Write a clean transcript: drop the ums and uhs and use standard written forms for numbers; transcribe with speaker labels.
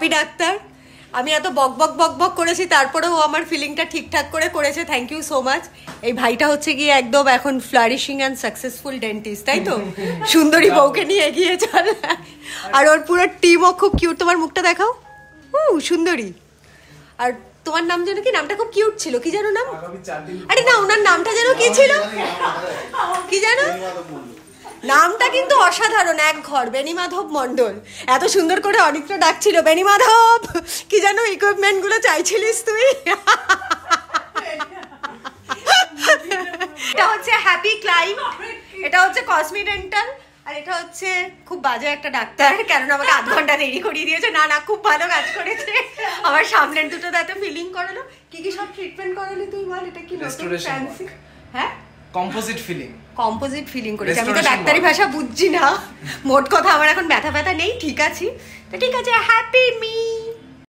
Speaker 1: Happy doctor. আমি এত বক বক বক বক করেছি তারপরেও ও আমার ফিলিংটা ঠিকঠাক করে করেছে, থ্যাংক ইউ সো মাচ। এই ভাইটা হচ্ছে গিয়ে একদম এখন ফ্লারিশিং অ্যান্ড সাকসেসফুল ডেন্টিস্ট, তাই তো? সুন্দরী বউকে নিয়ে এগিয়ে চল। আর ওর পুরো টিমও খুব কিউট। তোমার মুখটা দেখাও, সুন্দরী। আর তোমার নাম যেন কি? নামটা খুব কিউট ছিল, কি যেন নাম? আরে না, ওনার নামটা যেন কি ছিল, কি যেন? নামটা কিন্তু অসাধারণ, এক ঘর, বেণীমাধব মণ্ডল। এত সুন্দর করে অনেকটা ডাকছিল, বেণীমাধব কি যেন ইকুইপমেন্ট গুলো চাইছিলিস তুই। এটা হচ্ছে হ্যাপি ক্লাইম, এটা হচ্ছে কসমি ডেন্টাল, আর এটা হচ্ছে খুব বাজে একটা ডাক্তার, কারণ আমাকে 8 ঘন্টা দেরি করিয়ে দিয়েছে। না না, খুব ভালো কাজ করেছে, আমার সামনের দুটো দাঁতে ফিলিং করালো। কি কি সব ট্রিটমেন্ট করালি তুই বল? এটা কি নতুন ফ্যান্সি? হ্যাঁ, কম্পোজিট ফিলিং করেছি। আমি তো ডাক্তারি ভাষা বুঝছি না, মোট কথা আমার এখন ব্যথা নেই, ঠিক আছে? তো ঠিক আছে, হ্যাপি মি